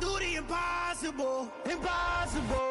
do the impossible, impossible.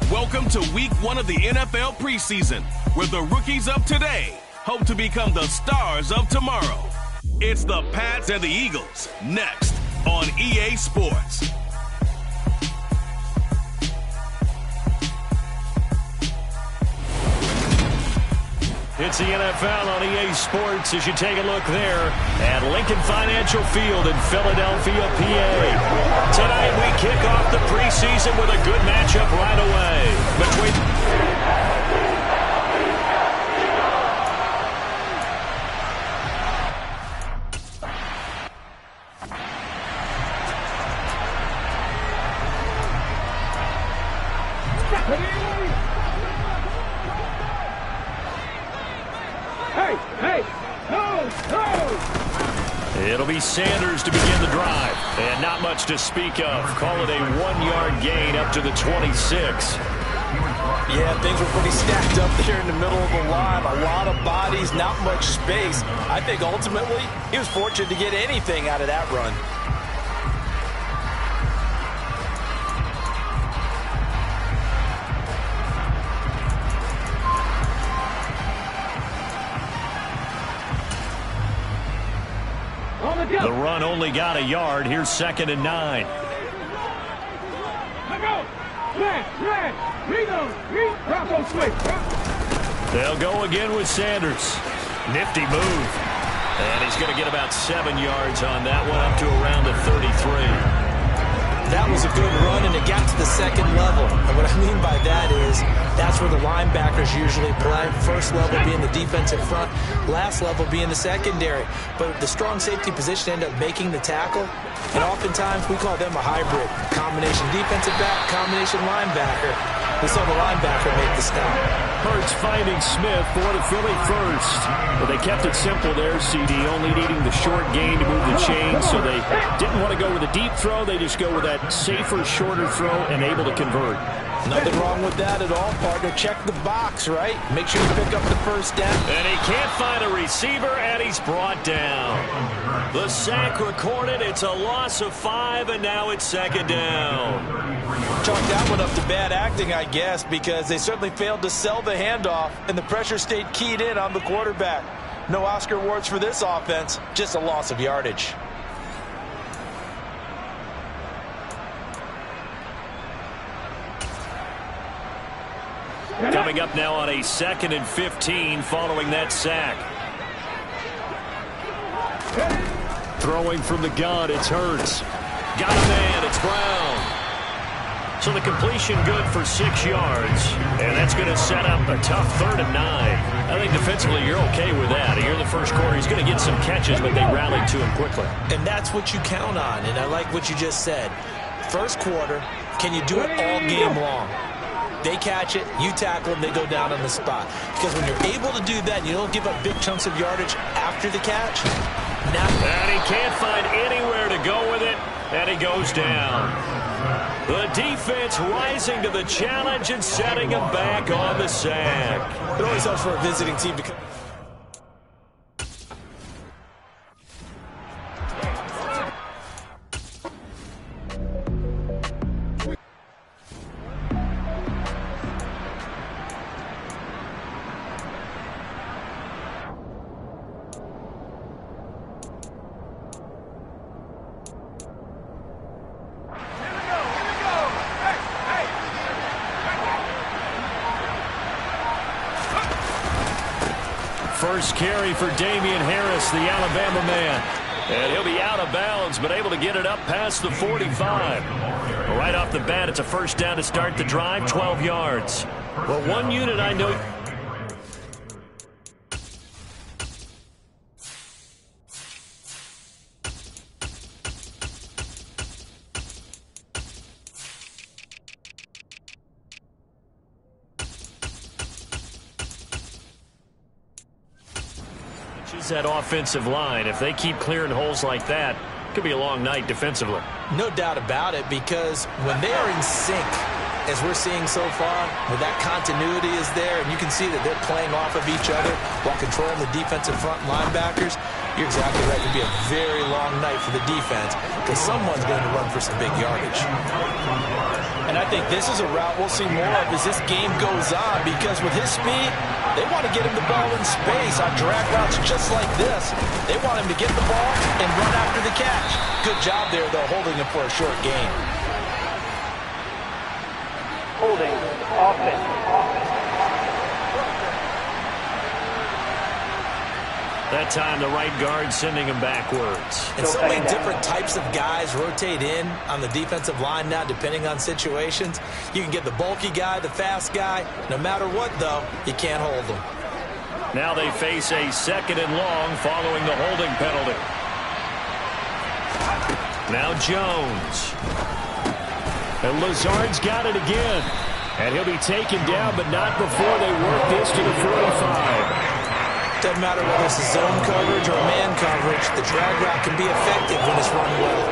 Welcome to week 1 of the NFL preseason, where the rookies of today hope to become the stars of tomorrow. It's the Pats and the Eagles, next on EA Sports. It's the NFL on EA Sports as you take a look there at Lincoln Financial Field in Philadelphia, PA. Tonight we kick off the preseason with a good matchup right away between... It'll be Sanders to begin the drive. And not much to speak of. Call it a 1-yard gain up to the 26. Yeah, things were pretty stacked up there in the middle of the line. A lot of bodies, not much space. I think ultimately he was fortunate to get anything out of that run. The run only got a yard. Here's 2nd and 9. They'll go again with Sanders. Nifty move. And he's going to get about 7 yards on that one, up to around the 33. That was a good run, and it got to the 2nd level. And what I mean by that is that's where the linebackers usually play. First level being the defensive front, last level being the secondary. But the strong safety position ended up making the tackle, and oftentimes we call them a hybrid. Combination defensive back, combination linebacker. We saw the linebacker make the stop. Hurts finding Smith for the Philly first. But they kept it simple there, CD, only needing the short gain to move the chain, so they didn't want to go with a deep throw. They just go with that safer, shorter throw and able to convert. Nothing wrong with that at all, partner. Check the box, right? Make sure you pick up the first down. And he can't find a receiver, and he's brought down. The sack recorded. It's a loss of 5, and now it's 2nd down. Chalk that one up to bad acting, I guess, because they certainly failed to sell the handoff, and the pressure stayed keyed in on the quarterback. No Oscar awards for this offense, just a loss of yardage. Coming up now on a 2nd and 15 following that sack. Throwing from the gun, it's Hurts. Got a man, it's Brown. So the completion good for 6 yards. And that's going to set up a tough 3rd and 9. I think defensively you're okay with that. Here in the first quarter, he's going to get some catches, but they rallied to him quickly. And that's what you count on, and I like what you just said. First quarter, can you do it all game long? They catch it, you tackle them, they go down on the spot. Because when you're able to do that, you don't give up big chunks of yardage after the catch. And he can't find anywhere to go with it, and he goes down. The defense rising to the challenge and setting him back on the sack. It always helps for a visiting team to come. First carry for Damian Harris, the Alabama man. And he'll be out of bounds, but able to get it up past the 45. Right off the bat, it's a first down to start the drive, 12 yards. Well, one unit I know... Just that offensive line, if they keep clearing holes like that, it could be a long night defensively. No doubt about it, because when they are in sync, as we're seeing so far, where that continuity is there, and you can see that they're playing off of each other while controlling the defensive front linebackers, you're exactly right. It'll be a very long night for the defense because someone's going to run for some big yardage. And I think this is a route we'll see more of as this game goes on, because with his speed, they want to get him the ball in space on drag routes just like this. They want him to get the ball and run after the catch. Good job there, though, holding him for a short gain. Holding, offense. That time, the right guard sending him backwards. And so many different types of guys rotate in on the defensive line now, depending on situations. You can get the bulky guy, the fast guy. No matter what, though, you can't hold them. Now they face a 2nd and long following the holding penalty. Now Jones. And Lazard's got it again. And he'll be taken down, but not before they work this to the 45. Doesn't matter whether it's a zone coverage or a man coverage, the drag route can be effective when it's run well.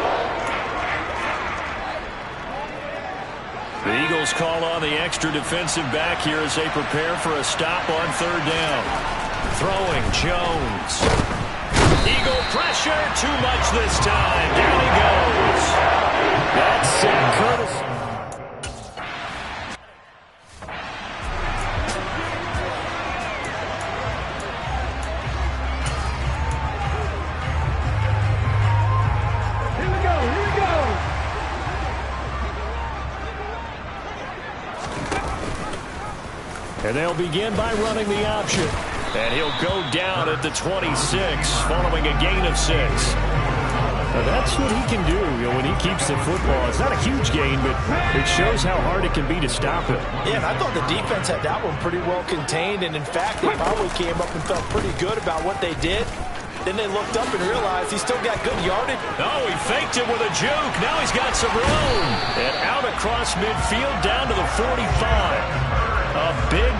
The Eagles call on the extra defensive back here as they prepare for a stop on 3rd down. Throwing, Jones. Eagle pressure, too much this time. Down he goes. That's Curtis. And they'll begin by running the option. And he'll go down at the 26, following a gain of 6. Now that's what he can do, when he keeps the football. It's not a huge gain, but it shows how hard it can be to stop it. Yeah, and I thought the defense had that one pretty well contained, and in fact, they probably came up and felt pretty good about what they did. Then they looked up and realized he still got good yardage. Oh, he faked it with a juke. Now he's got some room. And out across midfield down to the 45. A big...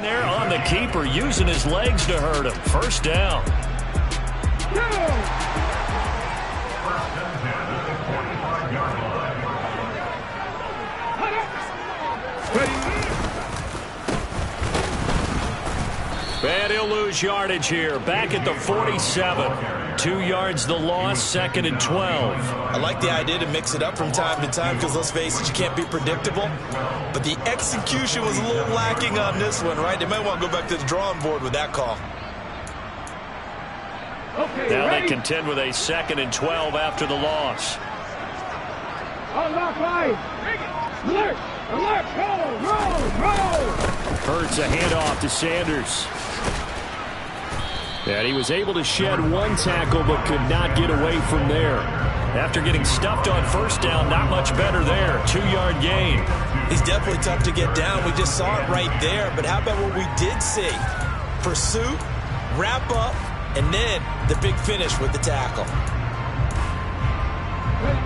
there on the keeper, using his legs to hurt him. 1st down. And he'll lose yardage here. Back at the 47. 2 yards the loss, 2nd and 12. I like the idea to mix it up from time to time because, let's face it, you can't be predictable. But the execution was a little lacking on this one, right? They might want to go back to the drawing board with that call. Okay, now ready? They contend with a 2nd and 12 after the loss. Alert! Alert! Roll! Hurts a handoff to Sanders. And he was able to shed 1 tackle but could not get away from there. After getting stuffed on 1st down, not much better there. 2-yard gain. He's definitely tough to get down. We just saw it right there. But how about what we did see? Pursuit, wrap up, and then the big finish with the tackle.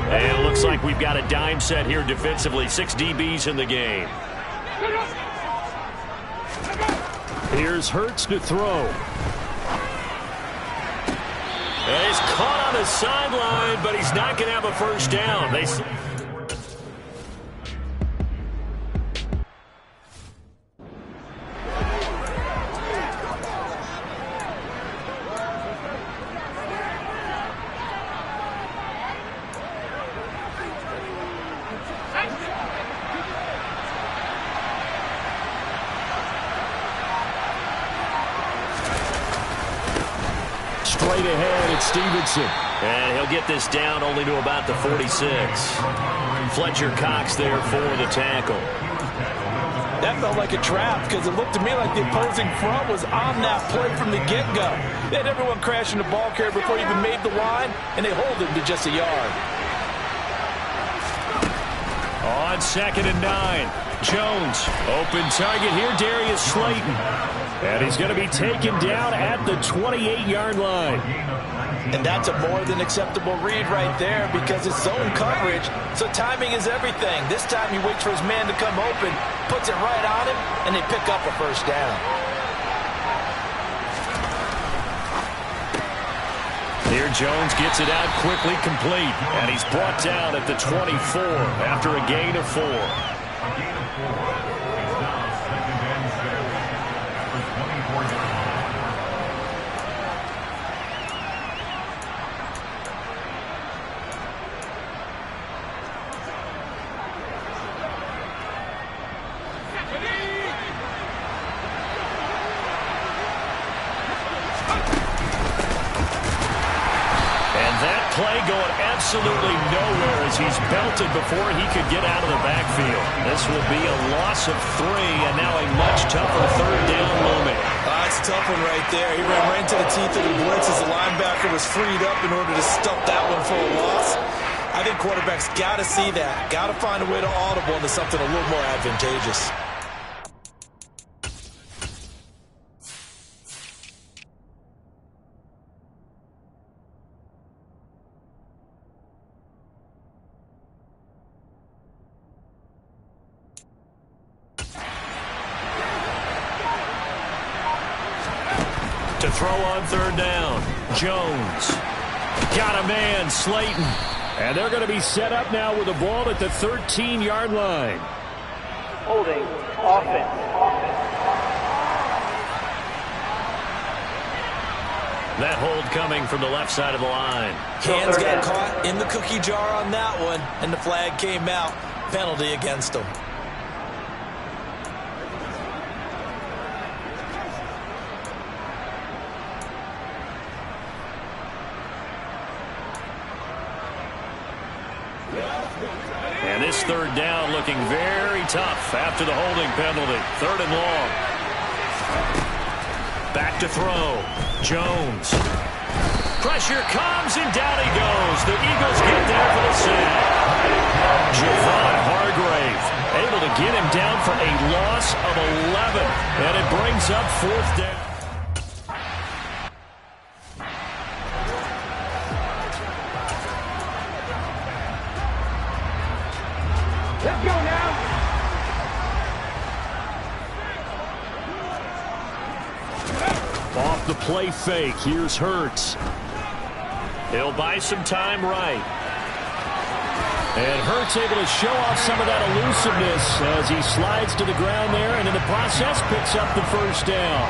And it looks like we've got a dime set here defensively. 6 DBs in the game. Here's Hurts to throw. And he's caught on the sideline, but he's not going to have a 1st down. Straight ahead, it's Stevenson. And he'll get this down only to about the 46. Fletcher Cox there for the tackle. That felt like a trap because it looked to me like the opposing front was on that play from the get-go. They had everyone crashing the ball carrier before he even made the line, and they hold him to just a yard. On 2nd and 9, Jones, open target here, Darius Slayton. And he's going to be taken down at the 28-yard line. And that's a more than acceptable read right there because it's zone coverage, so timing is everything. This time he waits for his man to come open, puts it right on him, and they pick up a first down. Here Jones gets it out quickly, complete, and he's brought down at the 24 after a gain of 4. Play going absolutely nowhere as he's belted before he could get out of the backfield. This will be a loss of 3 and now a much tougher 3rd down moment. That's a tough one right there. He ran right into the teeth of the blitz as the linebacker was freed up in order to stuff that one for a loss. I think quarterbacks got to see that. Got to find a way to audible into something a little more advantageous. To throw on 3rd down, Jones. Got a man, Slayton. And they're going to be set up now with the ball at the 13-yard line. Holding. Offense. That hold coming from the left side of the line. Hands got caught in the cookie jar on that one, and the flag came out. Penalty against him. And this 3rd down looking very tough after the holding penalty. 3rd and long. Back to throw. Jones. Pressure comes and down he goes. The Eagles get there for the sack. Javon Hargrave able to get him down for a loss of 11. And it brings up 4th down. Let's go now. Off the play fake, here's Hurts. He'll buy some time right. And Hurts able to show off some of that elusiveness as he slides to the ground there and in the process picks up the 1st down.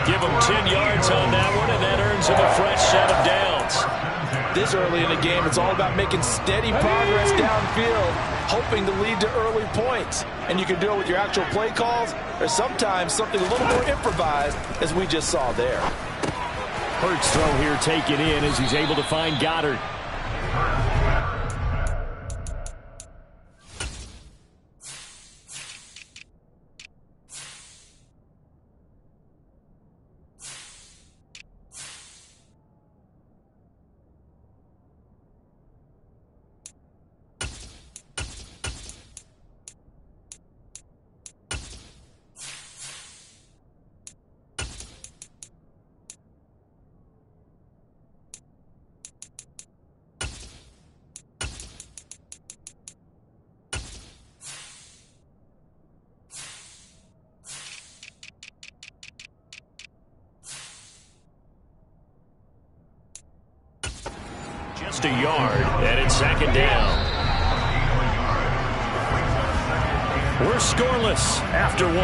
Give him 10 yards on that one and that earns him a fresh set of downs. This early in the game, it's all about making steady progress downfield, hoping to lead to early points. And you can do it with your actual play calls or sometimes something a little more improvised as we just saw there. Hurts throw here taken in as he's able to find Goddard. Just a yard, and it's 2nd down. We're scoreless after 1.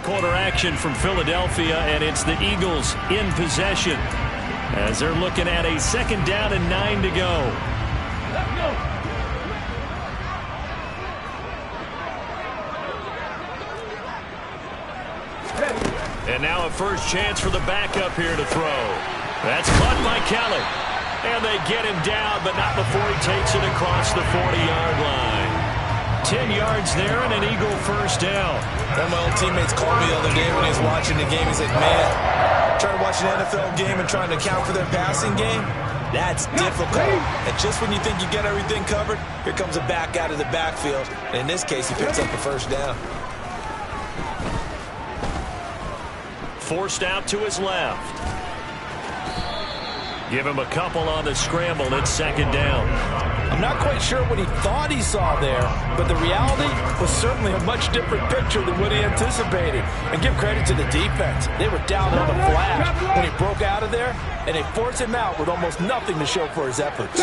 quarter action from Philadelphia, and it's the Eagles in possession as they're looking at a 2nd down and 9 to go. Let's go. And now a first chance for the backup here to throw. That's caught by Kelly. And they get him down, but not before he takes it across the 40-yard line. 10 yards there and an Eagle first down. One of my old teammates called me the other day when he was watching the game. He's like, man, trying to watch an NFL game and trying to account for their passing game, that's difficult. And just when you think you get everything covered, here comes a back out of the backfield. And in this case, he picks up a first down. Forced out to his left. Give him a couple on the scramble. It's 2nd down. I'm not quite sure what he thought he saw there, but the reality was certainly a much different picture than what he anticipated. And give credit to the defense. They were down on the flash when he broke out of there, and they forced him out with almost nothing to show for his efforts.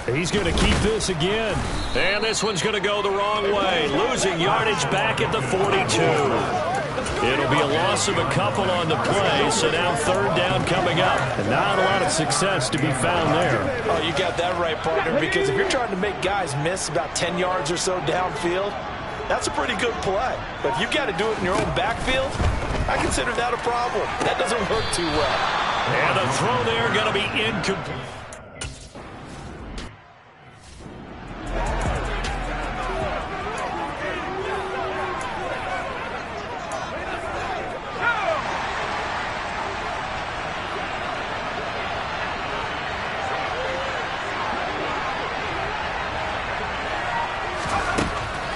He's going to keep this again. And this one's going to go the wrong way. Losing yardage back at the 42. It'll be a loss of a couple on the play, so now 3rd down coming up. And not a lot of success to be found there. Oh, you got that right, partner, because if you're trying to make guys miss about 10 yards or so downfield, that's a pretty good play. But if you got to do it in your own backfield, I consider that a problem. That doesn't work too well. And the throw there going to be incomplete.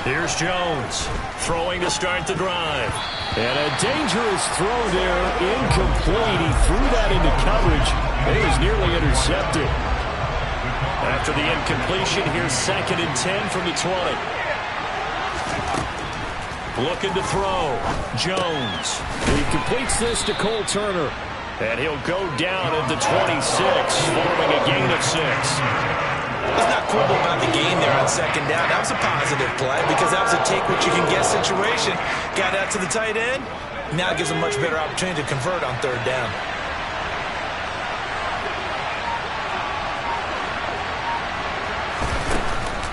Here's Jones, throwing to start the drive. And a dangerous throw there, incomplete. He threw that into coverage. It was nearly intercepted. After the incompletion, here's 2nd and 10 from the 20. Looking to throw. Jones. He completes this to Cole Turner. And he'll go down at the 26, forming a gain of 6. Let's not quibble about the gain there on 2nd down. That was a positive play because that was a take-what-you-can-get situation. Got out to the tight end. Now it gives a much better opportunity to convert on 3rd down.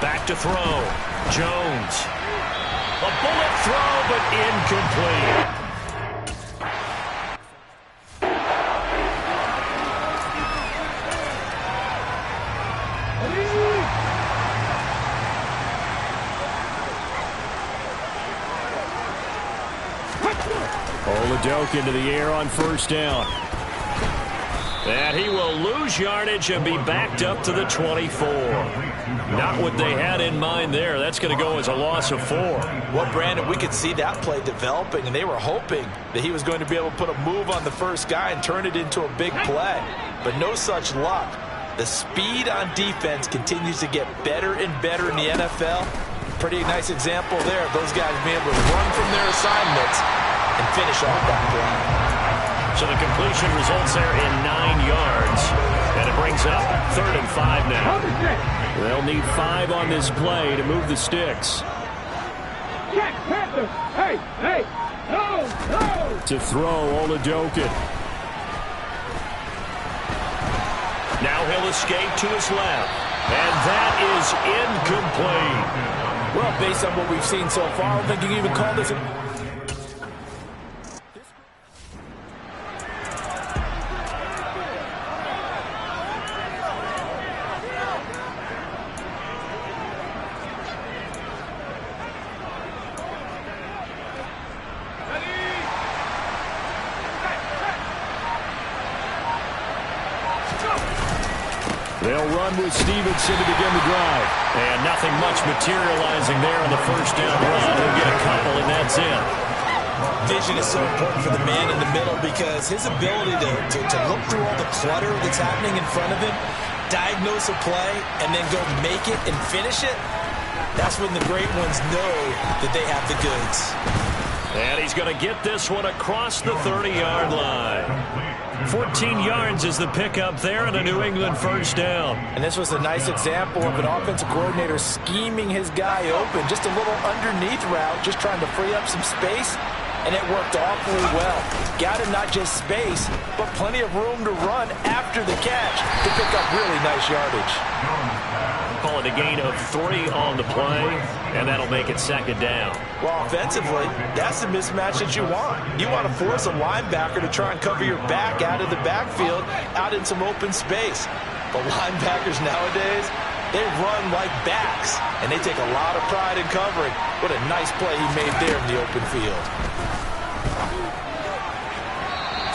Back to throw. Jones. A bullet throw, but incomplete. Oladoke into the air on 1st down. And he will lose yardage and be backed up to the 24. Not what they had in mind there. That's going to go as a loss of 4. Well, Brandon, we could see that play developing, and they were hoping that he was going to be able to put a move on the first guy and turn it into a big play. But no such luck. The speed on defense continues to get better and better in the NFL. Pretty nice example there of those guys being able to run from their assignments and finish off that play. So the completion results there in 9 yards. And it brings up 3rd and 5 now. They'll need 5 on this play to move the sticks. Hey, hey, no. To throw, Oladoke. Now he'll escape to his left. And that is incomplete. Well, based on what we've seen so far, I don't think you can even call this a... They'll run with Stevenson to begin the drive. And nothing much materializing there on the 1st down run. He'll get a couple, and that's it. Vision is so important for the man in the middle because his ability to look through all the clutter that's happening in front of him, diagnose a play, and then go make it and finish it, that's when the great ones know that they have the goods. And he's going to get this one across the 30-yard line. 14 yards is the pickup there and a New England first down. And this was a nice example of an offensive coordinator scheming his guy open. Just a little underneath route, just trying to free up some space, and it worked awfully well. Got him not just space, but plenty of room to run after the catch to pick up really nice yardage. Call it a gain of 3 on the play, and that'll make it second down. Well, offensively, that's the mismatch that you want. You want to force a linebacker to try and cover your back out of the backfield, out in some open space. But linebackers nowadays, they run like backs, and they take a lot of pride in covering. What a nice play he made there in the open field.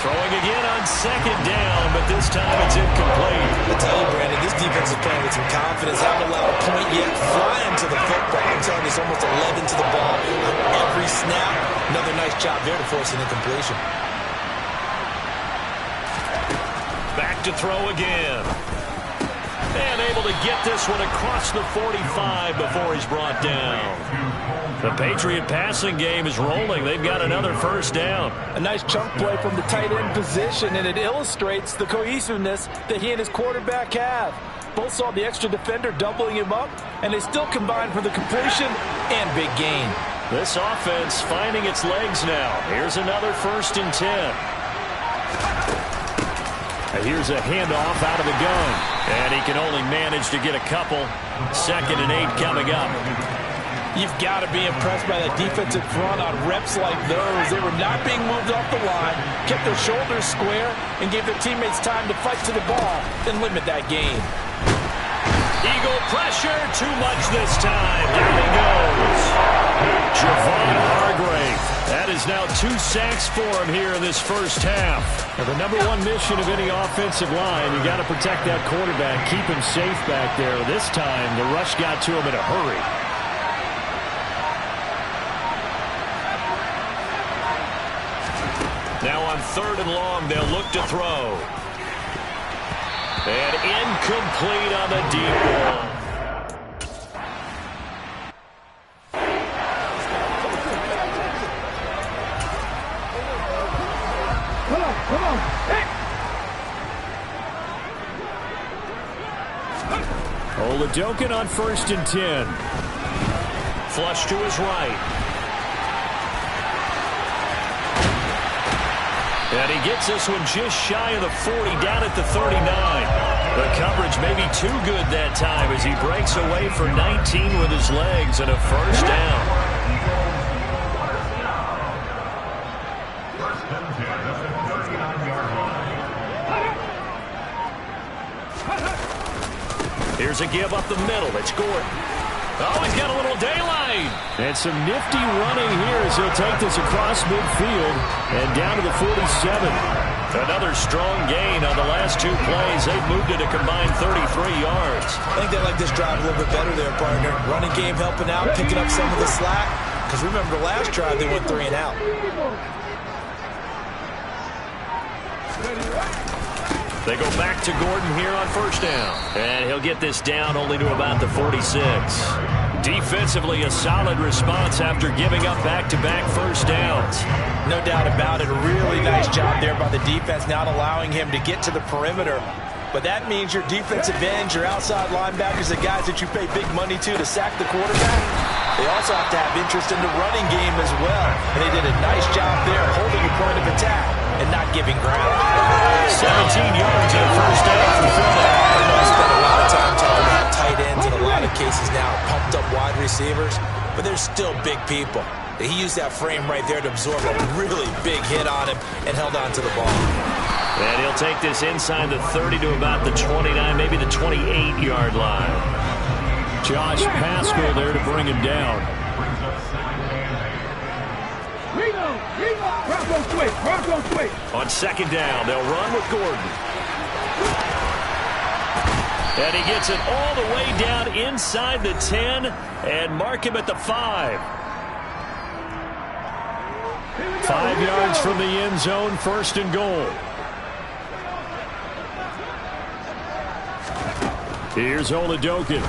Throwing again on second down, but this time it's incomplete. I tell you, Brandon, this defense is playing with some confidence. Haven't allowed a point yet. Flying to the football. I'm telling you, it's almost 11 to the ball on every snap. Another nice job there to force an incompletion. Back to throw again. And able to get this one across the 45 before he's brought down. The Patriot passing game is rolling. They've got another first down. A nice chunk play from the tight end position, and it illustrates the cohesiveness that he and his quarterback have. Both saw the extra defender doubling him up, and they still combined for the completion and big gain. This offense finding its legs now. Here's another 1st and 10. Here's a handoff out of the gun. And he can only manage to get a couple. 2nd and 8 coming up. You've got to be impressed by that defensive front on reps like those. They were not being moved off the line, kept their shoulders square, and gave their teammates time to fight to the ball and limit that gain. Eagle pressure, too much this time. Down he goes. Javon Hargrave. That is now 2 sacks for him here in this first half. Now, the number one mission of any offensive line, you got to protect that quarterback, keep him safe back there. This time, the rush got to him in a hurry. Now on 3rd and long, they'll look to throw. And incomplete on the deep ball. Come on. Hey. Oladokin on 1st and 10. Flush to his right. And he gets this one just shy of the 40, down at the 39. The coverage may be too good that time as he breaks away for 19 with his legs and a first down. Here's a give up the middle. It's Gordon. Oh, he's got a little daylight. And some nifty running here as he'll take this across midfield and down to the 47. Another strong gain on the last 2 plays. They've moved it a combined 33 yards. I think they like this drive a little bit better there, partner. Running game helping out, picking up some of the slack. Because remember, the last drive they went 3 and out. They go back to Gordon here on first down. And he'll get this down only to about the 46. Defensively, a solid response after giving up back-to-back first downs. No doubt about it. A really nice job there by the defense, not allowing him to get to the perimeter. But that means your defensive ends, your outside linebackers, the guys that you pay big money to sack the quarterback, they also have to have interest in the running game as well. And they did a nice job there holding a point of attack and not giving ground. 17 yards on first down for Philly. I know I spent a lot of time talking about tight ends in a lot of cases now, pumped up wide receivers, but they're still big people. He used that frame right there to absorb a really big hit on him and held on to the ball. And he'll take this inside the 30 to about the 29, maybe the 28-yard line. Josh Pascal there to bring him down. Bronco switch. On 2nd down, they'll run with Gordon. And he gets it all the way down inside the 10 and mark him at the 5. 5 yards from the end zone, 1st and goal. Here's Oladokin.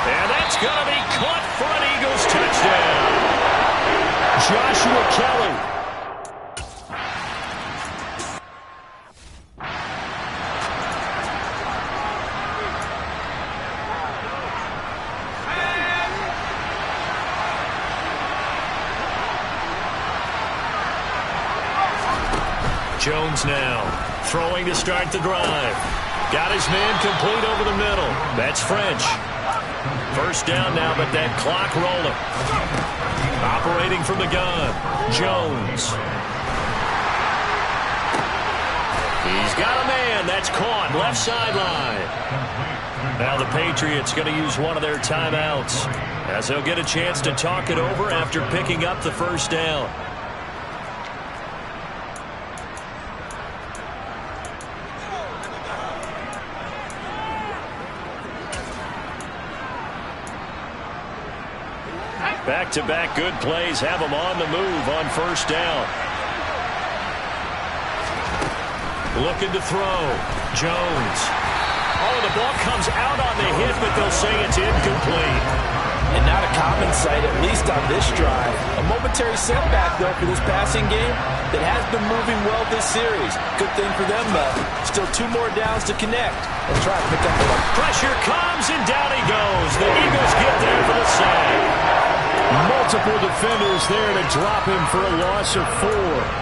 And that's going to be caught for an Eagles touchdown. Joshua Kelly. Jones now throwing to start the drive. Got his man complete over the middle. That's French. First down now, but that clock rolling. Operating from the gun, Jones. He's got a man. That's caught. Left sideline. Now the Patriots going to use one of their timeouts as they'll get a chance to talk it over after picking up the first down. Back-to-back good plays have them on the move on first down. Looking to throw. Jones. Oh, the ball comes out on the hit, but they'll say it's incomplete. And not a common sight, at least on this drive. A momentary setback, though, for this passing game that has been moving well this series. Good thing for them, though. Still 2 more downs to connect and try to pick up the one. Pressure comes, and down he goes. The Eagles get there for the sack. Multiple defenders there to drop him for a loss of 4.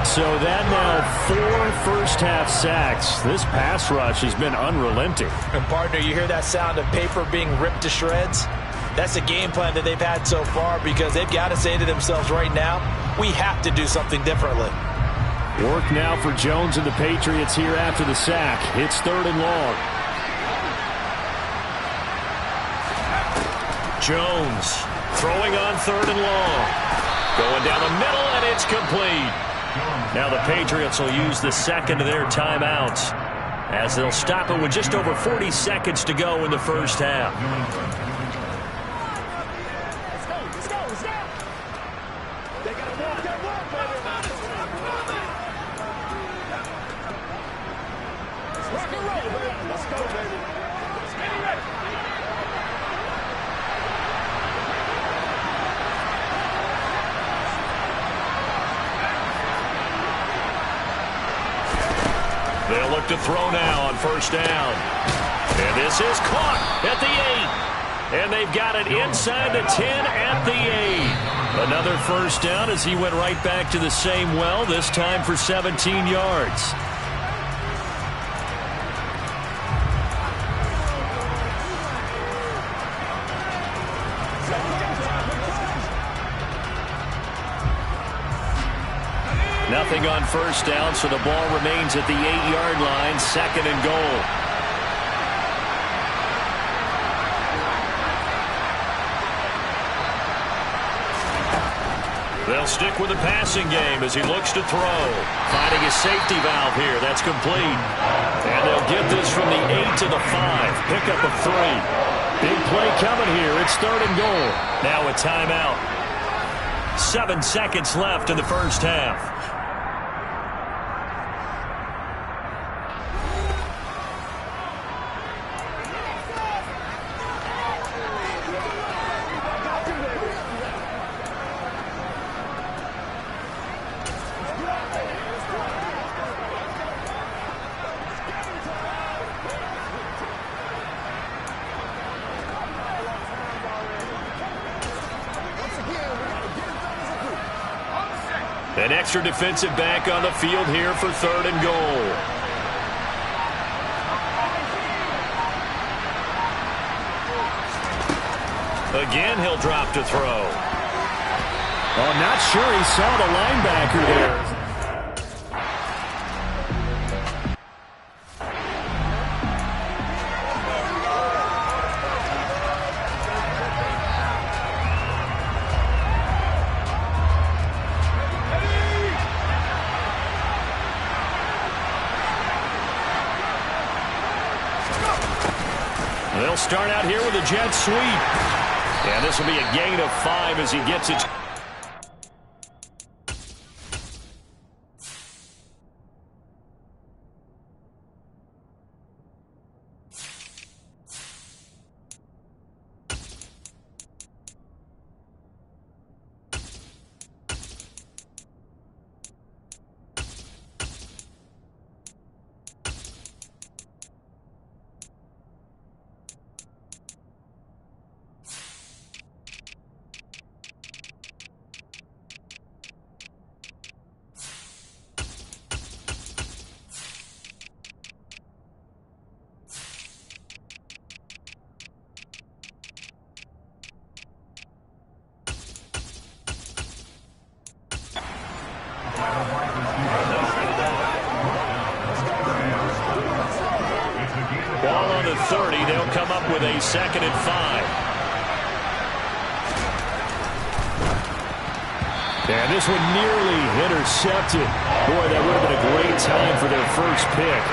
So that now 4 first-half sacks. This pass rush has been unrelenting. And, partner, you hear that sound of paper being ripped to shreds? That's a game plan that they've had so far because they've got to say to themselves right now, we have to do something differently. Work now for Jones and the Patriots here after the sack. It's 3rd and long. Jones throwing on 3rd and long. Going down the middle, and it's complete. Now the Patriots will use the second of their timeouts as they'll stop it with just over 40 seconds to go in the first half. They'll look to throw now on first down. And this is caught at the 8. And they've got it inside the 10 at the 8. Another first down as he went right back to the same well, this time for 17 yards. Nothing on first down, so the ball remains at the 8-yard line, 2nd and goal. They'll stick with the passing game as he looks to throw. Finding a safety valve here. That's complete. And they'll get this from the 8 to the 5. Pick up of 3. Big play coming here. It's 3rd and goal. Now a timeout. 7 seconds left in the first half. An extra defensive back on the field here for 3rd and goal. Again, he'll drop to throw. Oh, not sure he saw the linebacker there. They'll start out here with a jet sweep. And this will be a gain of 5 as he gets it. a 2nd and 5. And this one nearly intercepted. Boy, that would have been a great time for their first pick.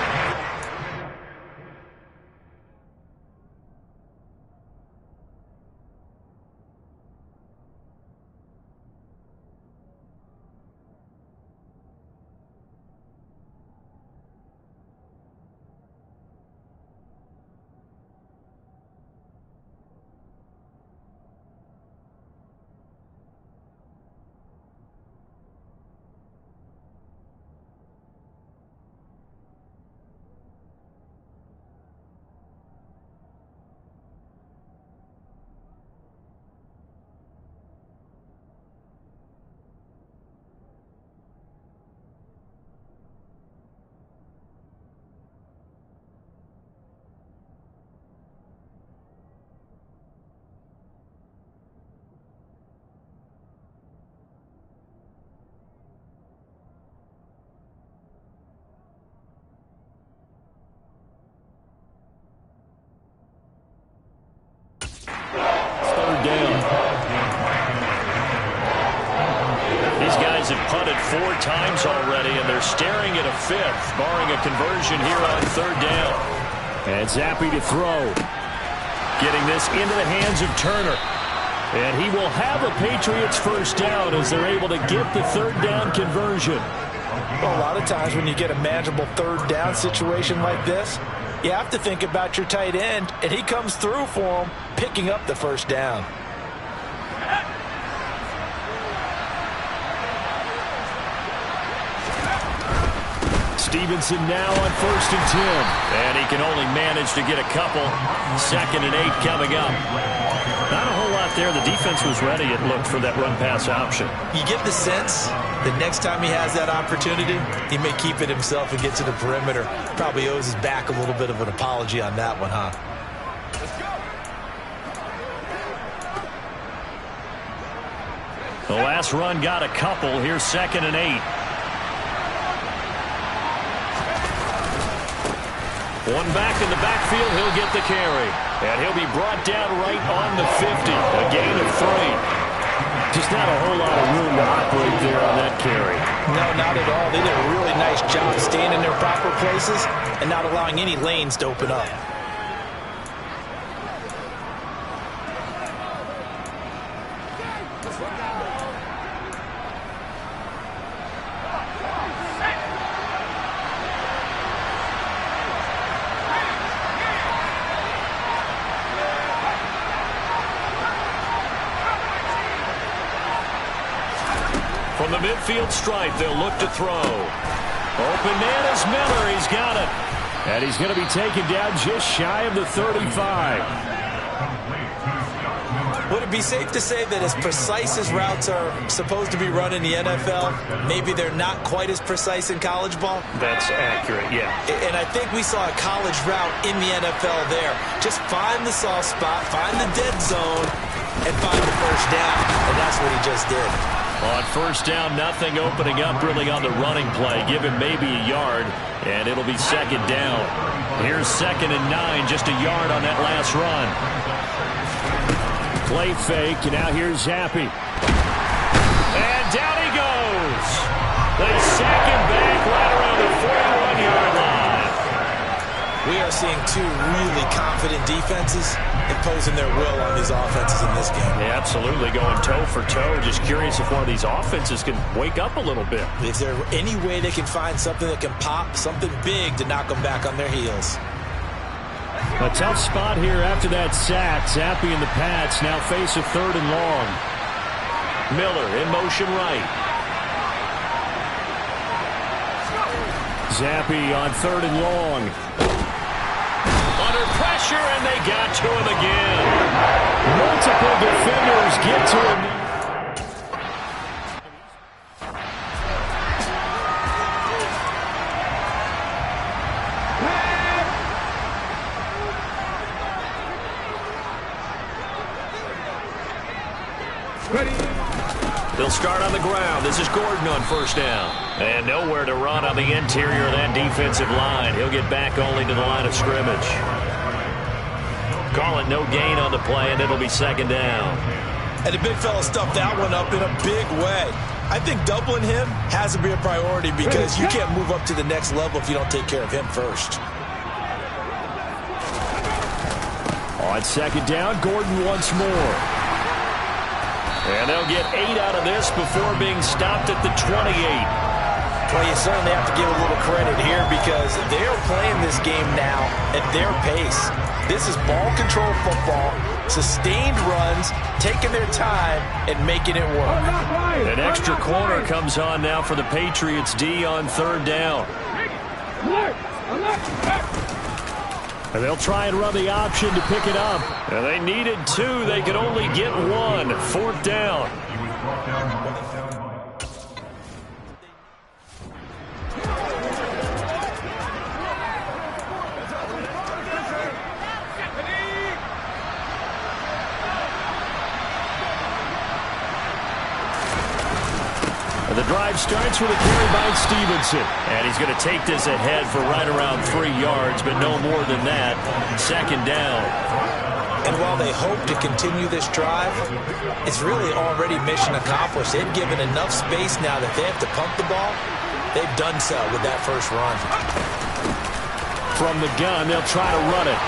Have punted 4 times already, and they're staring at a 5th, barring a conversion here on 3rd down. And Zappi to throw. Getting this into the hands of Turner. And he will have a Patriots first down as they're able to get the 3rd down conversion. Well, a lot of times when you get a manageable 3rd down situation like this, you have to think about your tight end, and he comes through for him, picking up the 1st down. Stevenson now on 1st and 10. And he can only manage to get a couple. 2nd and 8 coming up. Not a whole lot there. The defense was ready, it looked, for that run-pass option. You get the sense that next time he has that opportunity, he may keep it himself and get to the perimeter. Probably owes his back a little bit of an apology on that one, huh? The last run got a couple. Here's 2nd and 8. One back in the backfield, he'll get the carry. And he'll be brought down right on the 50. A gain of 3. Just not a whole lot of room to operate there on that carry. No, not at all. They did a really nice job staying in their proper places and not allowing any lanes to open up. From the midfield stripe, they'll look to throw. Open man is Miller. He's got it. And he's going to be taken down just shy of the 35. Would it be safe to say that as precise as routes are supposed to be run in the NFL, maybe they're not quite as precise in college ball? That's accurate, yeah. And I think we saw a college route in the NFL there. Just find the soft spot, find the dead zone, and find the 1st down. And that's what he just did. On 1st down, nothing opening up really on the running play. Give him maybe a yard, and it'll be 2nd down. Here's 2nd and 9, just a yard on that last run. Play fake, and now here's Zappi. And down he goes. They sack him back right around the 41-yard line. We are seeing 2 really confident defenses imposing their will on these offenses in this game. Yeah, absolutely, going toe for toe. Just curious if one of these offenses can wake up a little bit. Is there any way they can find something that can pop, something big to knock them back on their heels? A tough spot here after that sack. Zappi and the Pats now face a 3rd and long. Miller in motion right. Zappi on 3rd and long. Under pressure, and they got to him again. Multiple defenders get to him. They'll start on the ground. This is Gordon on 1st down. And nowhere to run on the interior of that defensive line. He'll get back only to the line of scrimmage. call it no gain on the play, and it'll be second down. And the big fella stuffed that one up in a big way. I think doubling him has to be a priority because you can't move up to the next level if you don't take care of him first. On second down, Gordon once more. And they'll get 8 out of this before being stopped at the 28. Well, you certainly have to give a little credit here because they're playing this game now at their pace. This is ball control football, sustained runs, taking their time, and making it work. An extra corner comes on now for the Patriots D on third down. And they'll try and run the option to pick it up. And they needed 2. They could only get 1. Fourth down. The drive starts with a carry by Stevenson. And he's going to take this ahead for right around 3 yards, but no more than that. Second down. And while they hope to continue this drive, it's really already mission accomplished. They've given enough space now that they have to pump the ball. They've done so with that first run. From the gun, they'll try to run it.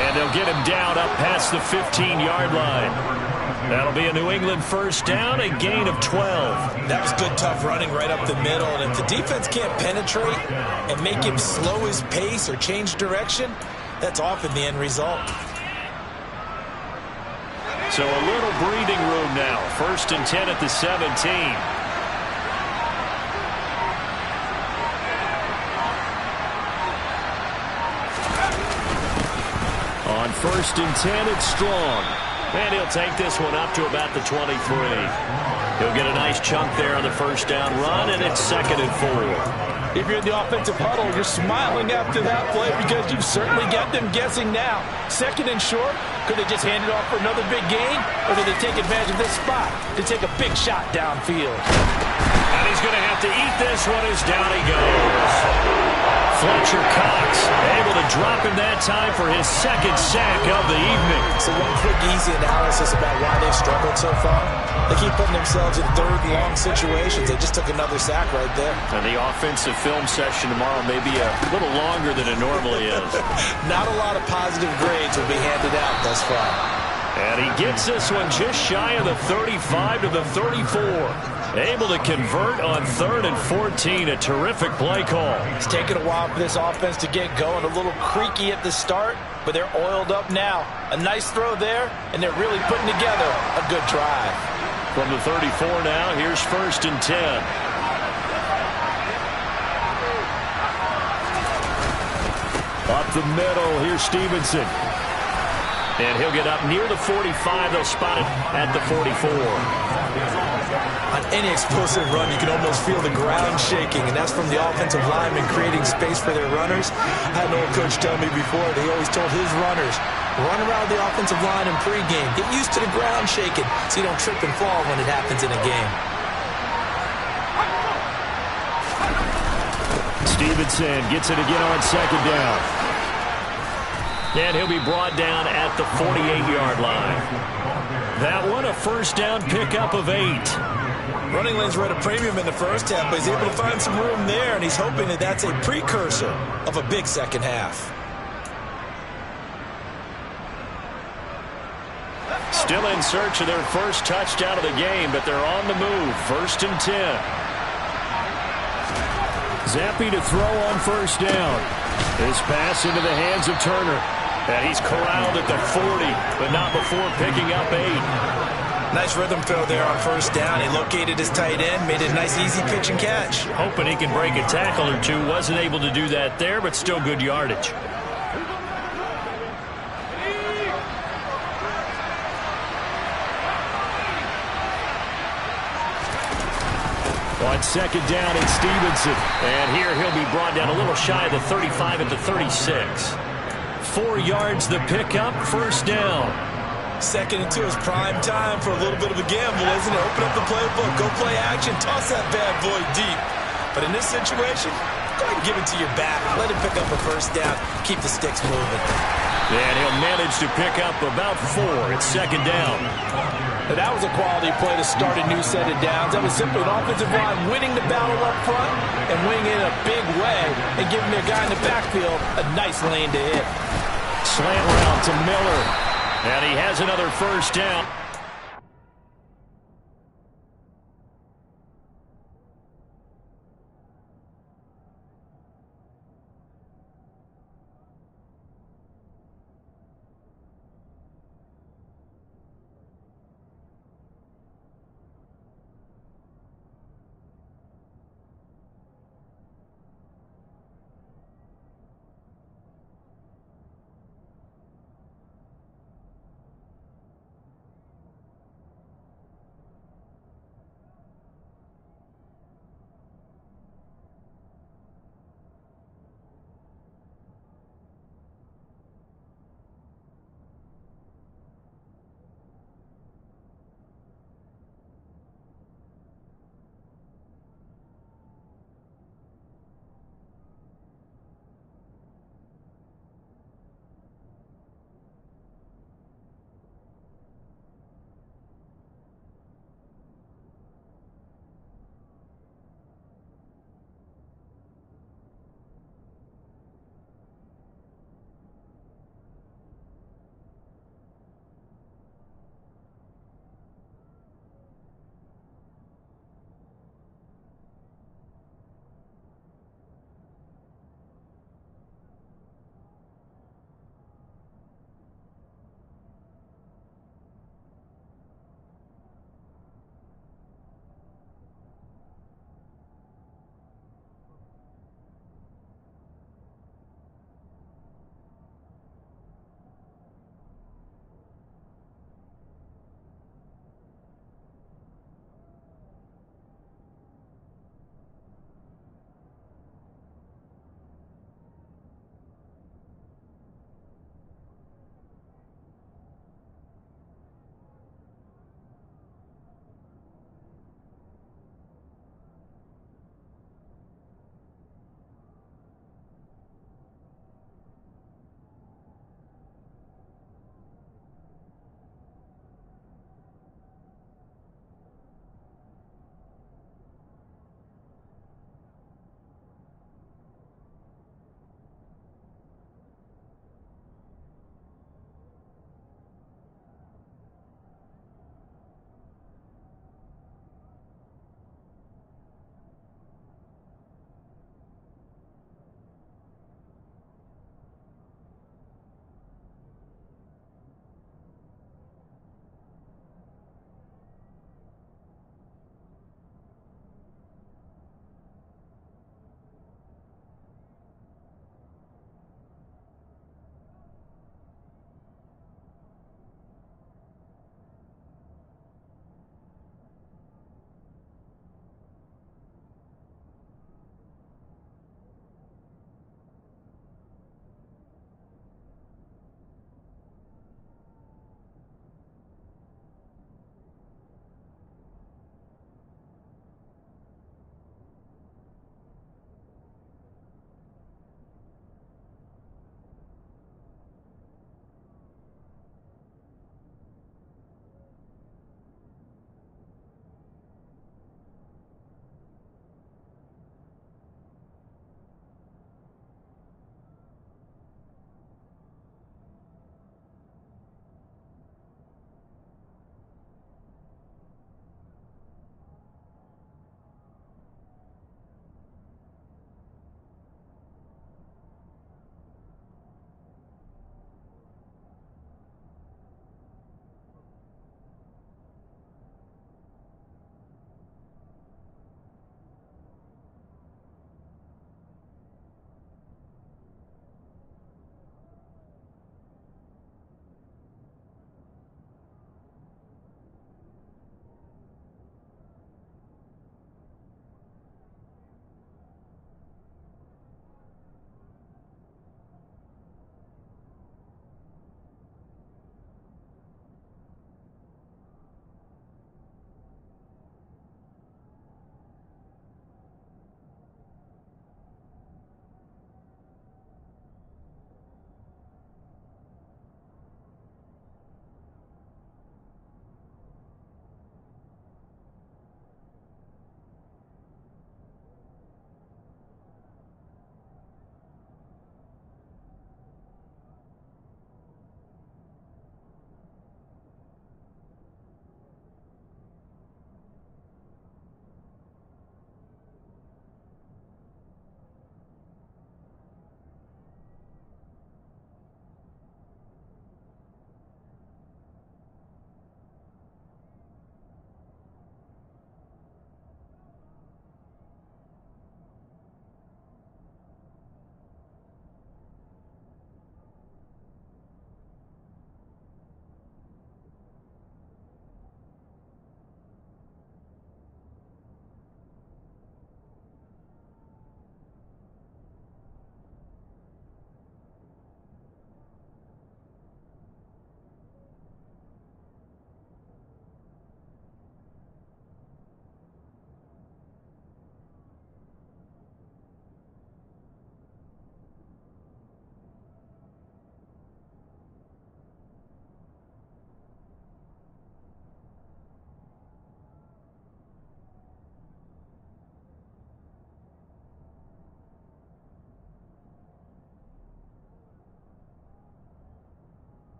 And they'll get him down up past the 15-yard line. That'll be a New England first down, a gain of 12. That was good, tough running right up the middle. And if the defense can't penetrate and make him slow his pace or change direction, that's often the end result. So a little breathing room now. First and 10 at the 17. On first and 10, it's Strong. And he'll take this one up to about the 23. He'll get a nice chunk there on the first down run, and it's second and 4. If you're in the offensive huddle, you're smiling after that play because you've certainly got them guessing now. Second and short, could they just hand it off for another big gain? Or did they take advantage of this spot to take a big shot downfield? And he's going to have to eat this one as down he goes. Fletcher Cox able to drop him that time for his second sack of the evening. So one quick, easy analysis about why they've struggled so far. They keep putting themselves in third and long situations. They just took another sack right there. And the offensive film session tomorrow may be a little longer than it normally is. Not a lot of positive grades will be handed out thus far. And he gets this one just shy of the 35 to the 34. Able to convert on 3rd and 14. A terrific play call. It's taken a while for this offense to get going. A little creaky at the start, but they're oiled up now. A nice throw there, and they're really putting together a good drive. From the 34 now, here's first and 10. Up the middle, here's Stevenson. And he'll get up near the 45. They'll spot it at the 44. On any explosive run, you can almost feel the ground shaking, and that's from the offensive linemen creating space for their runners. I had an old coach tell me before, he always told his runners, run around the offensive line in pregame. Get used to the ground shaking so you don't trip and fall when it happens in a game. Stevenson gets it again on second down. And he'll be brought down at the 48-yard line. That one, a first down pickup of 8. Running lanes were at a premium in the first half, but he's able to find some room there, and he's hoping that that's a precursor of a big second half. Still in search of their first touchdown of the game, but they're on the move. First and 10. Zappi to throw on first down. This pass into the hands of Turner. And he's corralled at the 40, but not before picking up 8. Nice rhythm throw there on first down. He located his tight end, made a nice easy pitch and catch. Hoping he can break a tackle or two. Wasn't able to do that there, but still good yardage. On second down, it's Stevenson. And here he'll be brought down a little shy of the 35 at the 36. 4 yards the pickup, first down. Second and 2 is prime time for a little bit of a gamble, isn't it? Open up the playbook, go play action, toss that bad boy deep. But in this situation, go ahead and give it to your back. Let him pick up a first down, keep the sticks moving. And he'll manage to pick up about 4. It's second down. And that was a quality play to start a new set of downs. That was simply an offensive line winning the battle up front and winning it in a big way and giving a guy in the backfield a nice lane to hit. Slant route to Miller. And he has another first down.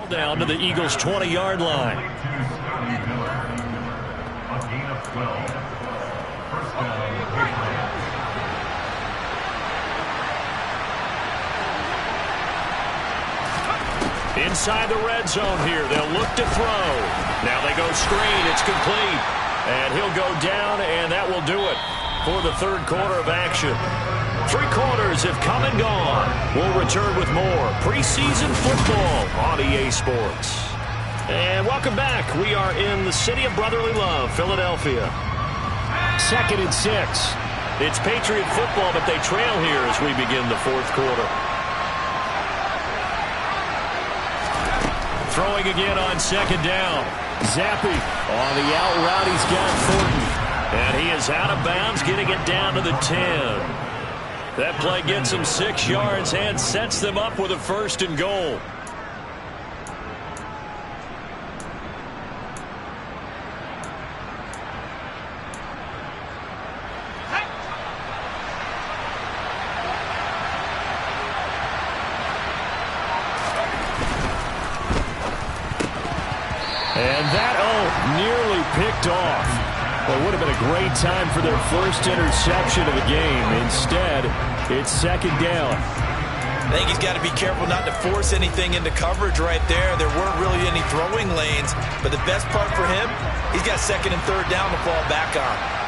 Down to the Eagles' 20-yard line. A gain of 12. First down. Inside the red zone here. They'll look to throw. Now they go screen. It's complete. And he'll go down, and that will do it for the third quarter of action. 3 quarters have come and gone. We'll return with more preseason football on EA Sports. And welcome back. We are in the city of brotherly love, Philadelphia. 2nd and 6. It's Patriot football, but they trail here as we begin the fourth quarter. Throwing again on 2nd down. Zappi on the out route. He's got Thornton. And he is out of bounds, getting it down to the 10. That play gets them 6 yards and sets them up with a 1st and goal. And that, nearly picked off. Well, it would have been a great time for their first interception of the game. Instead, it's 2nd down. I think he's got to be careful not to force anything into coverage right there. There weren't really any throwing lanes, but the best part for him, he's got 2nd and 3rd down to fall back on.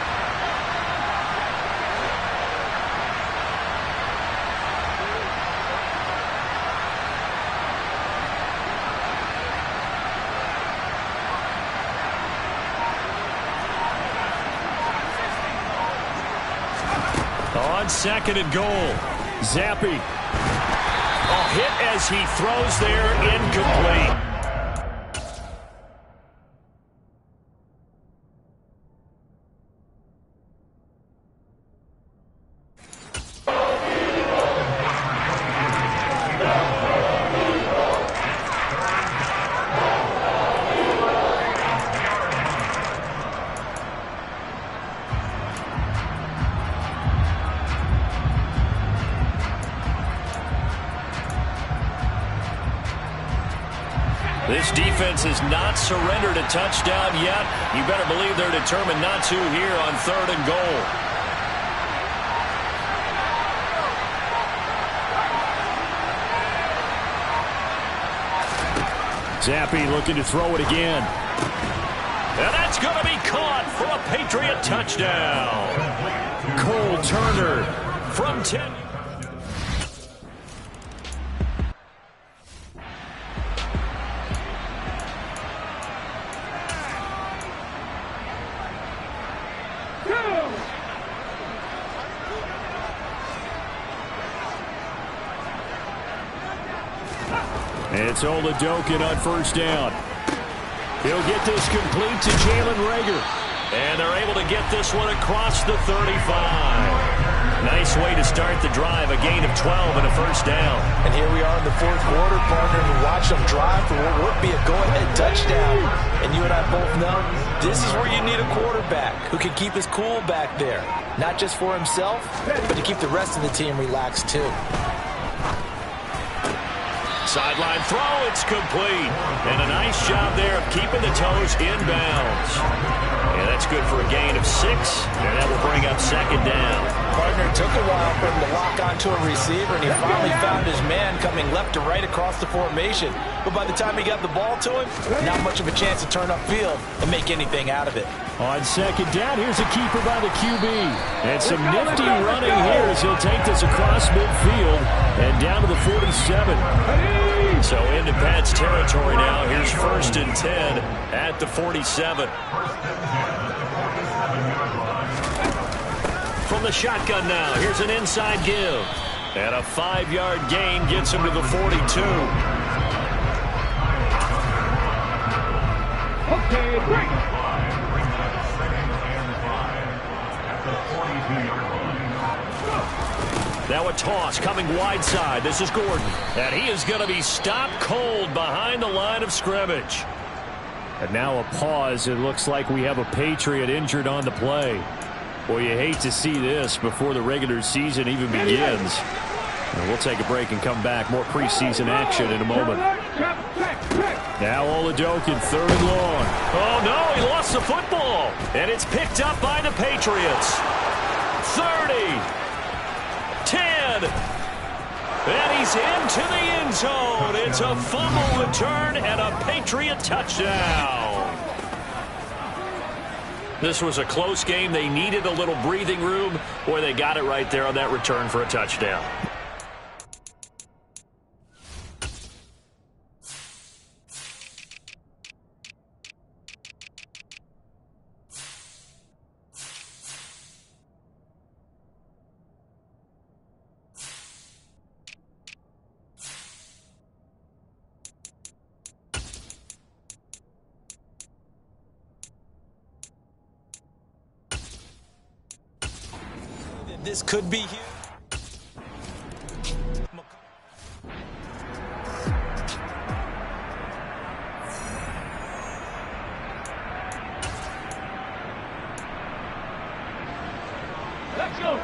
On 2nd and goal, Zappi. A hit as he throws there, incomplete. This defense has not surrendered a touchdown yet. You better believe they're determined not to here on 3rd and goal. Zappi looking to throw it again. And that's going to be caught for a Patriot touchdown. Cole Turner from 10. It's Oladokin on 1st down. He'll get this complete to Jalen Reagor. And they're able to get this one across the 35. Nice way to start the drive. A gain of 12 and a 1st down. And here we are in the fourth quarter, partner, and watch them drive for what would be a go-ahead touchdown. And you and I both know this is where you need a quarterback who can keep his cool back there. Not just for himself, but to keep the rest of the team relaxed too. Sideline throw, it's complete. And a nice job there of keeping the toes inbounds. And that's good for a gain of 6. And that will bring up 2nd down. Partner, took a while for him to lock onto a receiver, and he finally found his man coming left to right across the formation. But by the time he got the ball to him, not much of a chance to turn upfield and make anything out of it. On 2nd down, here's a keeper by the QB. And some nifty running here as he'll take this across midfield and down to the 47. So into Pat's territory now. Here's 1st and 10 at the 47. From the shotgun now, here's an inside give. And a 5-yard gain gets him to the 42. Okay, great. Now a toss coming wide side. This is Gordon. And he is going to be stopped cold behind the line of scrimmage. And now a pause. It looks like we have a Patriot injured on the play. Boy, you hate to see this before the regular season even begins. And we'll take a break and come back. More preseason action in a moment. Now Oladokin, 3rd and long. Oh, no, he lost the football. And it's picked up by the Patriots. 30. 10. And he's into the end zone. It's a fumble return and a Patriot touchdown. This was a close game. They needed a little breathing room. Boy, they got it right there on that return for a touchdown. This could be huge. Let's go.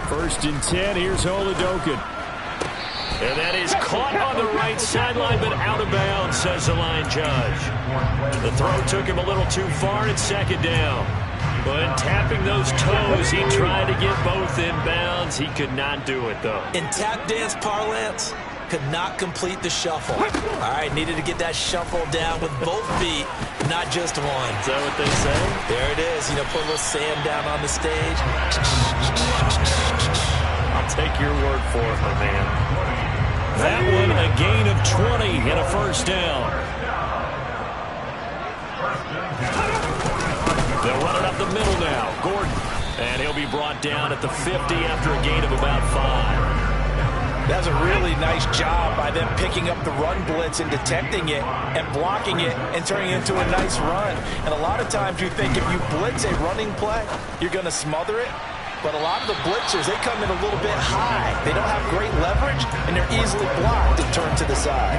1st and 10. Here's Oladokin. And that is caught on the right sideline, but out of bounds, says the line judge. The throw took him a little too far. It's 2nd down. But tapping those toes, he tried to get both in bounds. He could not do it, though. In tap dance parlance, could not complete the shuffle. All right, needed to get that shuffle down with both feet, not just one. Is that what they say? There it is. You know, put a little sand down on the stage. I'll take your word for it, my man. That one, a gain of 20 and a 1st down. They'll run it up the middle now. Gordon. And he'll be brought down at the 50 after a gain of about 5. That's a really nice job by them picking up the run blitz and detecting it and blocking it and turning it into a nice run. And a lot of times you think if you blitz a running play, you're going to smother it. But a lot of the blitzers, they come in a little bit high. They don't have great leverage, and they're easily blocked and turned to the side.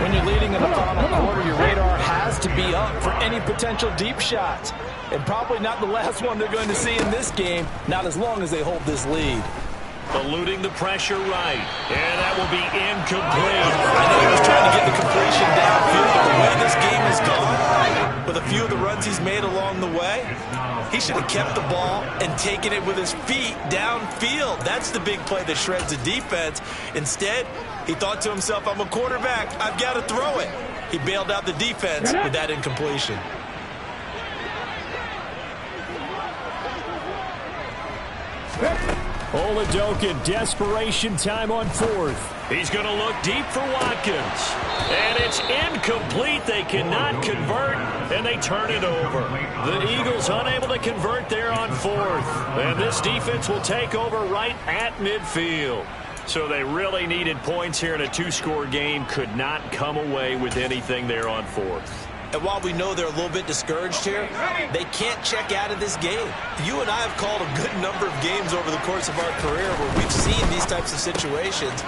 When you're leading in the final quarter, your radar has to be up for any potential deep shots. And probably not the last one they're going to see in this game, not as long as they hold this lead. Eluding the pressure right. And that will be incomplete. I know he was trying to get the completion downfield, but the way this game has gone, with a few of the runs he's made along the way, he should have kept the ball and taken it with his feet downfield. That's the big play that shreds the defense. Instead, he thought to himself, I'm a quarterback. I've got to throw it. He bailed out the defense with that incompletion. Oladokin, desperation time on 4th. He's going to look deep for Watkins. And it's incomplete. They cannot convert, and they turn it over. The Eagles unable to convert there on 4th. And this defense will take over right at midfield. So they really needed points here in a 2-score game. Could not come away with anything there on 4th. And while we know they're a little bit discouraged here, they can't check out of this game. You and I have called a good number of games over the course of our career where we've seen these types of situations.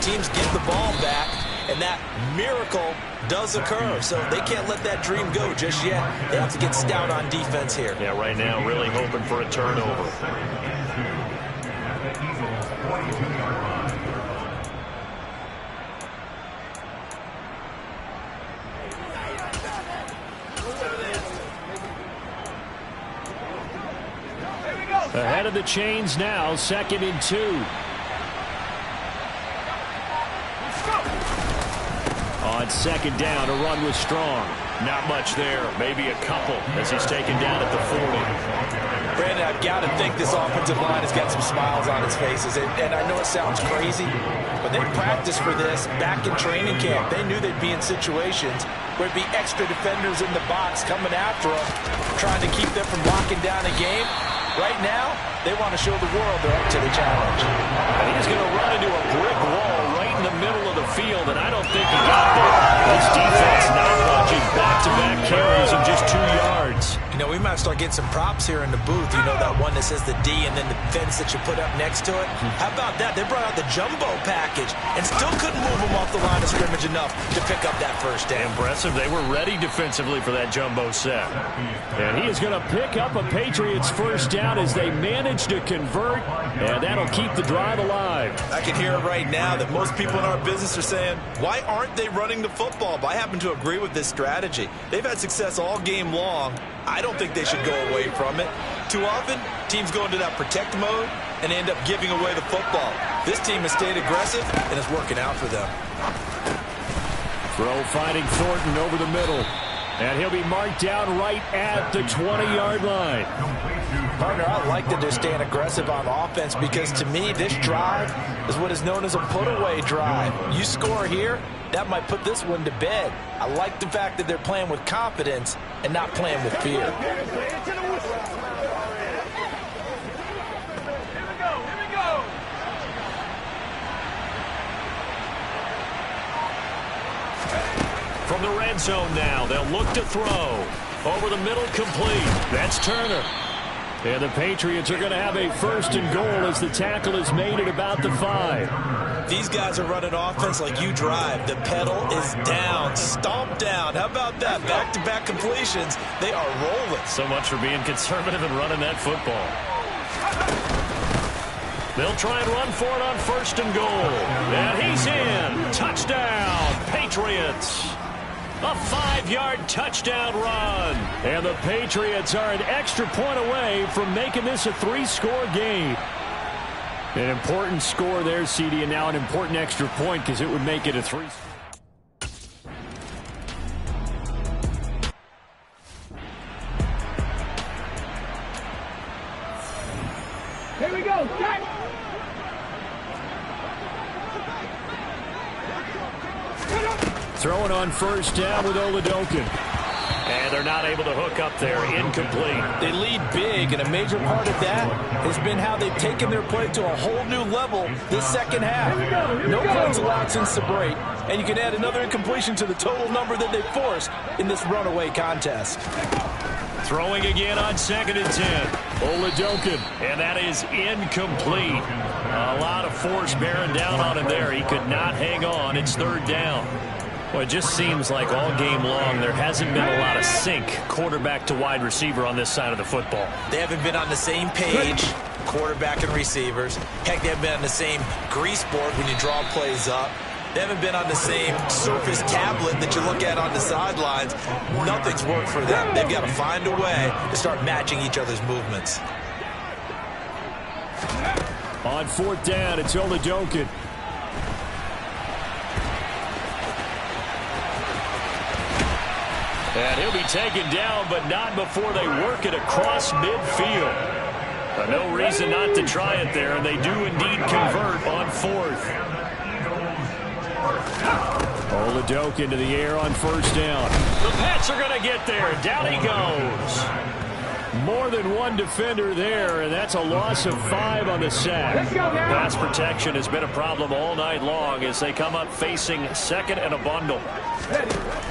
Teams get the ball back, and that miracle does occur. So they can't let that dream go just yet. They have to get stout on defense here. Yeah, right now really hoping for a turnover. Ahead of the chains now, 2nd and 2. On 2nd down, a run was strong. Not much there, maybe a couple as he's taken down at the 40. Brandon, I've got to think this offensive line has got some smiles on its faces. And I know it sounds crazy, but they practiced for this back in training camp. They knew they'd be in situations where it'd be extra defenders in the box coming after them, trying to keep them from locking down a game. Right now, they want to show the world they're up to the challenge. And he's going to run into a brick wall right in the middle of the field, and I don't think he got there. This defense not watching back-to-back carries of just 2 yards. You know, we might start getting some props here in the booth. You know, that one that says the D and then the fence that you put up next to it? How about that? They brought out the jumbo package and still couldn't move them off the line of scrimmage enough to pick up that first down. Impressive. They were ready defensively for that jumbo set. And he is going to pick up a Patriots first down as they manage to convert, and that'll keep the drive alive. I can hear it right now that most people in our business are saying, why aren't they running the football? But I happen to agree with this strategy. They've had success all game long. I don't think they should go away from it. Too often, teams go into that protect mode and end up giving away the football. This team has stayed aggressive, and it's working out for them. Throw finding Thornton over the middle. And he'll be marked down right at the 20-yard line. Partner, I like that they're staying aggressive on offense because, to me, this drive is what is known as a put-away drive. You score here, that might put this one to bed. I like the fact that they're playing with confidence and not playing with fear. From the red zone now, they'll look to throw. Over the middle, complete. That's Turner. And the Patriots are going to have a first and goal as the tackle is made at about the 5. These guys are running offense like you drive. The pedal is down, stomp down. How about that? Back-to-back completions. They are rolling. So much for being conservative and running that football. They'll try and run for it on first and goal. And he's in. Touchdown, Patriots. A 5-yard touchdown run. And the Patriots are an extra point away from making this a 3-score game. An important score there, CD, and now an important extra point because it would make it a 3. Here we go. Set. Throwing on first down with Oladokin. And they're not able to hook up there. Incomplete. They lead big, and a major part of that has been how they've taken their play to a whole new level this second half. No points allowed since the break, and you can add another incompletion to the total number that they forced in this runaway contest. Throwing again on 2nd and 10. Oladokin. And that is incomplete. A lot of force bearing down on him there. He could not hang on. It's 3rd down. Well, it just seems like all game long there hasn't been a lot of sync quarterback to wide receiver on this side of the football. They haven't been on the same page, quarterback and receivers. Heck, they haven't been on the same grease board when you draw plays up. They haven't been on the same Surface tablet that you look at on the sidelines. Nothing's worked for them. They've got to find a way to start matching each other's movements. On 4th down, it's Oladokin. And he'll be taken down, but not before they work it across midfield. No reason not to try it there, and they do indeed convert on 4th. Oladokin to the air on first down. The Pats are going to get there. Down he goes. More than one defender there, and that's a loss of 5 on the sack. Pass protection has been a problem all night long as they come up facing 2nd and a bundle.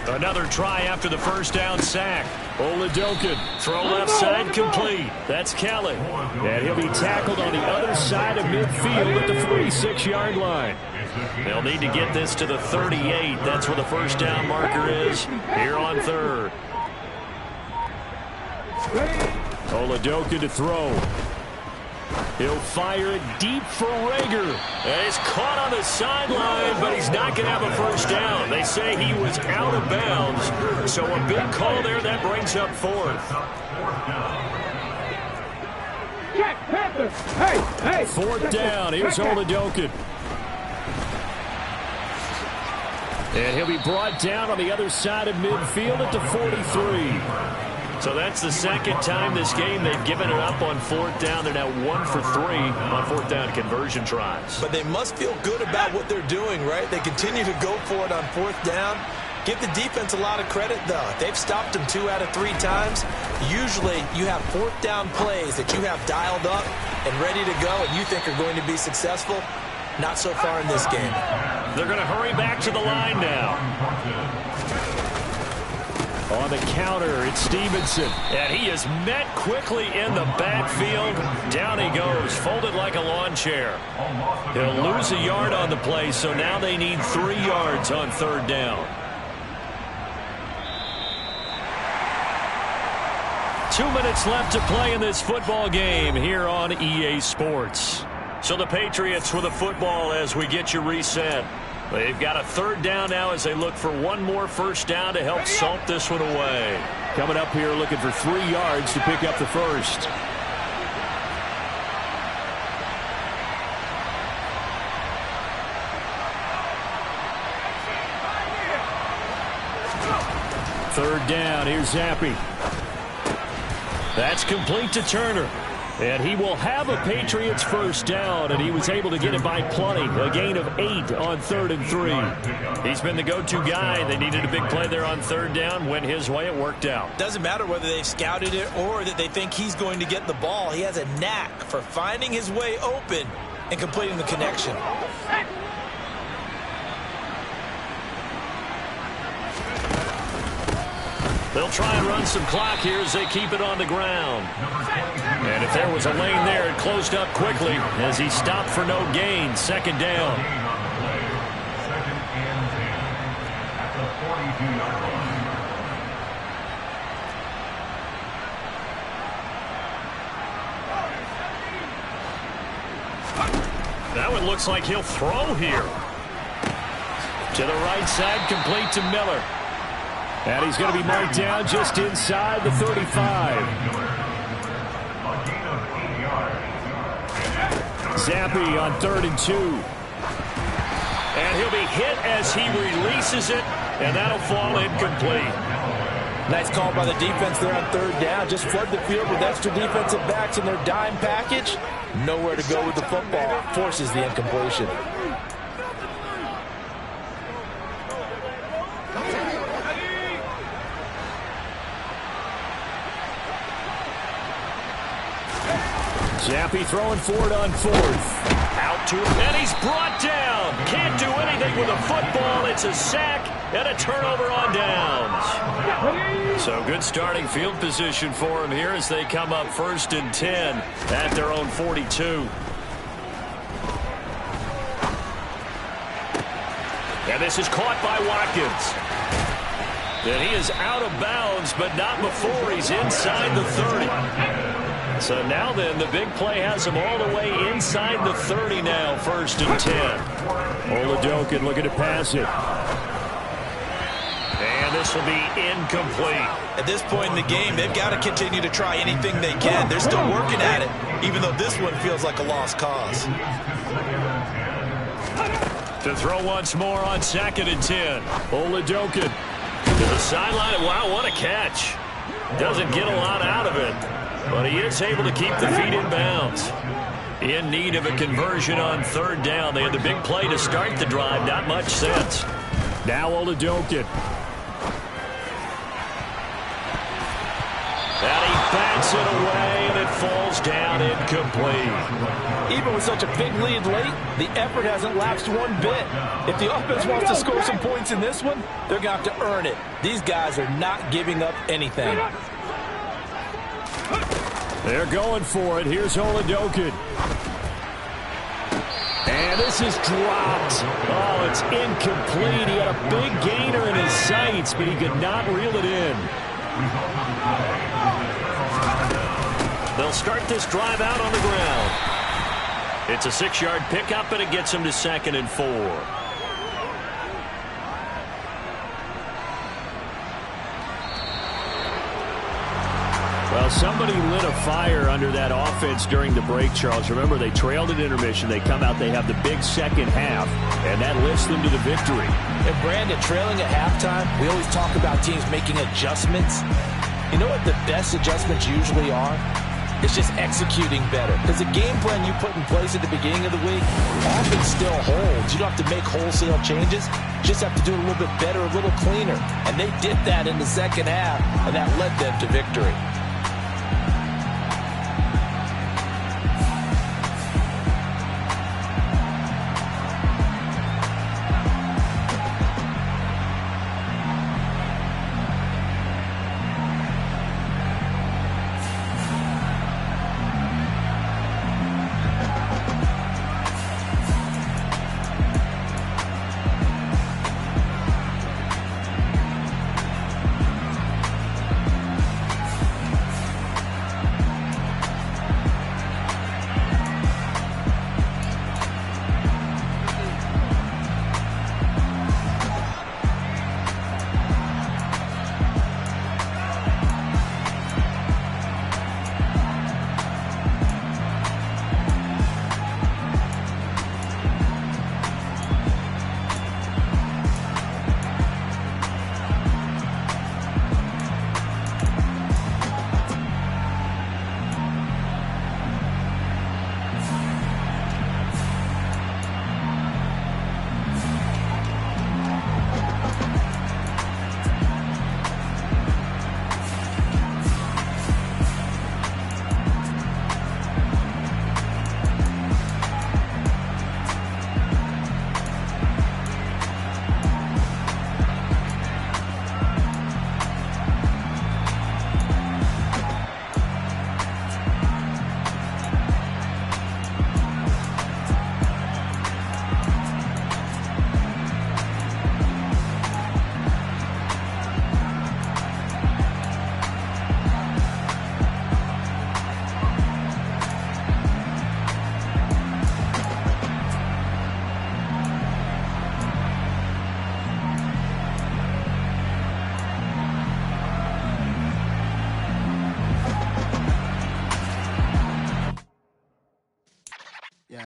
Another try after the first down sack. Oladokin, throw left side complete. That's Kelly. And he'll be tackled on the other side of midfield at the 46-yard line. They'll need to get this to the 38. That's where the first down marker is here on 3rd. Oladokin to throw. He'll fire it deep for Rager. And it's caught on the sideline, but he's not going to have a first down. They say he was out of bounds. So a big call there. That brings up 4th. Hey. 4th down. Here's Oladokin. And he'll be brought down on the other side of midfield at the 43. So that's the second time this game they've given it up on 4th down. They're now 1 for 3 on 4th down conversion tries. But they must feel good about what they're doing, right? They continue to go for it on 4th down. Give the defense a lot of credit, though. They've stopped them 2 out of 3 times. Usually you have 4th down plays that you have dialed up and ready to go and you think are going to be successful. Not so far in this game. They're going to hurry back to the line now. On the counter, it's Stevenson. And he is met quickly in the backfield. Down he goes, folded like a lawn chair. He'll lose a yard on the play, so now they need 3 yards on 3rd down. 2 minutes left to play in this football game here on EA Sports. So the Patriots with the football as we get you reset. They've got a 3rd down now as they look for one more first down to help salt this one away. Coming up here looking for 3 yards to pick up the first. Third down, here's Zappi. That's complete to Turner. And he will have a Patriots first down, and he was able to get it by plenty. A gain of 8 on 3rd and 3. He's been the go-to guy. They needed a big play there on 3rd down. Went his way. It worked out. Doesn't matter whether they've scouted it or that they think he's going to get the ball. He has a knack for finding his way open and completing the connection. They'll try and run some clock here as they keep it on the ground. And if there was a lane there, it closed up quickly as he stopped for no gain. 2nd down. Second and 10 at the 42-yard line. That one looks like he'll throw here. To the right side, complete to Miller. And he's going to be marked down just inside the 35. Zappi on 3rd and 2. And he'll be hit as he releases it, and that'll fall incomplete. Nice call by the defense there on 3rd down. Just flood the field with extra defensive backs in their dime package. Nowhere to go with the football. Forces the incompletion. Zappi throwing forward on 4th. Out to him, and he's brought down. Can't do anything with a football. It's a sack and a turnover on downs. So good starting field position for him here as they come up 1st and 10 at their own 42. And this is caught by Watkins. And he is out of bounds, but not before he's inside the 30. So now then, the big play has him all the way inside the 30 now, 1st and 10. Oladokin looking to pass it. And this will be incomplete. At this point in the game, they've got to continue to try anything they can. They're still working at it, even though this one feels like a lost cause. To throw once more on 2nd and 10. Oladokin. To the sideline. Wow, what a catch. Doesn't get a lot out of it, but he is able to keep the feet in bounds. In need of a conversion on 3rd down. They had the big play to start the drive. Not much sense. Now Oladokin. And he bats it away, and it falls down incomplete. Even with such a big lead late, the effort hasn't lapsed one bit. If the offense wants to score some points in this one, they're going to have to earn it. These guys are not giving up anything. They're going for it. Here's Oladokin. And this is dropped. Oh, it's incomplete. He had a big gainer in his sights, but he could not reel it in. They'll start this drive out on the ground. It's a 6-yard pickup, and it gets him to 2nd and 4. Well, somebody lit a fire under that offense during the break, Charles. Remember, they trailed at intermission. They come out, they have the big second half, and that lifts them to the victory. And Brandon, trailing at halftime, we always talk about teams making adjustments. You know what the best adjustments usually are? It's just executing better. Because the game plan you put in place at the beginning of the week often still holds. You don't have to make wholesale changes. You just have to do it a little bit better, a little cleaner. And they did that in the second half, and that led them to victory.